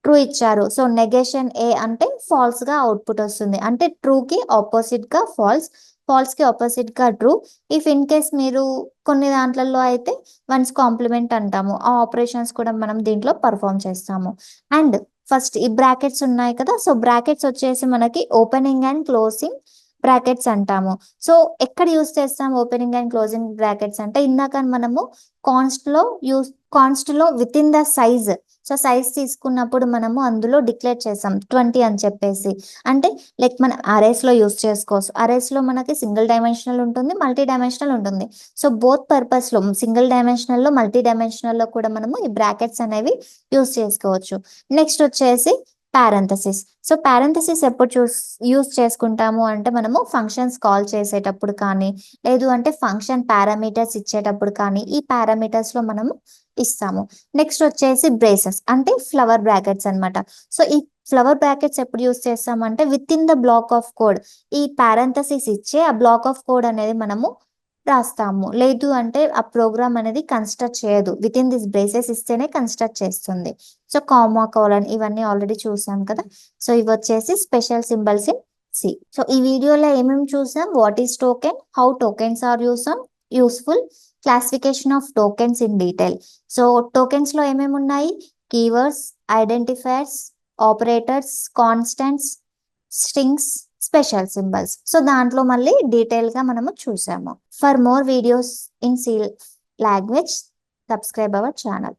ట్రూ ఇచ్చారు, సో నెగేషన్ ఏ అంటే ఫాల్స్ గా అవుట్పుట్ వస్తుంది. అంటే ట్రూ కి ఆపోజిట్ గా ఫాల్స్, ఫాల్స్ కి ఆపోజిట్ గా ట్రూ. ఇఫ్ ఇన్ కేస్ మీరు కొన్ని దాంట్లలో అయితే వన్స్ కాంప్లిమెంట్ అంటాము. ఆ ఆపరేషన్స్ కూడా మనం దీంట్లో పర్ఫామ్ చేస్తాము. అండ్ ఫస్ట్ ఈ బ్రాకెట్స్ ఉన్నాయి కదా, సో బ్రాకెట్స్ వచ్చేసి మనకి ఓపెనింగ్ అండ్ క్లోజింగ్ బ్రాకెట్స్ అంటాము. సో ఎక్కడ యూస్ చేస్తాం ఓపెనింగ్ అండ్ క్లోజింగ్ బ్రాకెట్స్ అంటే ఇందాక మనము కాన్స్ట్ లో with in the size. So size తీసుకున్నప్పుడు మనము అందులో డిక్లేర్ చేసాం 20 అని చెప్పేసి. అంటే లైక్ మనం అరేస్ లో యూస్ చేసుకోవచ్చు. అరేస్ లో మనకి సింగిల్ డైమెన్షనల్ ఉంటుంది, మల్టీ డైమెన్షనల్ ఉంటుంది. సో బోత్ పర్పస్ లో సింగిల్ డైమెన్షనల్ లో మల్టీ డైమెన్షనల్ లో కూడా మనము ఈ బ్రాకెట్స్ అనేవి యూస్ చేసుకోవచ్చు. నెక్స్ట్ వచ్చేసి పారెంథసిస్. సో పారెంథసిస్ ఎప్పుడు యూస్ చేసుకుంటాము అంటే మనము ఫంక్షన్స్ కాల్ చేసేటప్పుడు కానీ, లేదు అంటే ఫంక్షన్ పారామీటర్స్ ఇచ్చేటప్పుడు కానీ ఈ పారామీటర్స్ లో మనము ఇస్తాము. నెక్స్ట్ వచ్చేసి బ్రేసెస్ అంటే ఫ్లవర్ బ్రాకెట్స్ అన్నమాట. సో ఈ ఫ్లవర్ బ్రాకెట్స్ ఎప్పుడు యూస్ చేస్తామంటే with in the black of code, ఈ పారెంథసిస్ ఇచ్చే ఆ బ్లాక్ ఆఫ్ కోడ్ అనేది మనము రాస్తాము. లేదు అంటే ఆ ప్రోగ్రామ్ అనేది కన్స్ట్రక్ట్ చేయదు, విత్ ఇన్ దిస్ బ్రేసెస్ ఇస్తేనే కన్స్ట్రక్ట్ చేస్తుంది. సో కామా, కోలన్ ఇవన్నీ ఆల్రెడీ చూసాం కదా. సో ఇవి వచ్చేసి special symbols in C. So ఈ వీడియోలో ఏమేమి చూసాం, what is token, how tokens are useful, classification of tokens in detail. So tokens లో ఏమేమి ఉన్నాయి, keywords, identifiers, operators, constants, strings, special symbols. So దాంట్లో మళ్ళీ డీటెయిల్ గా మనము చూసాము. For more videos in C language, subscribe our channel.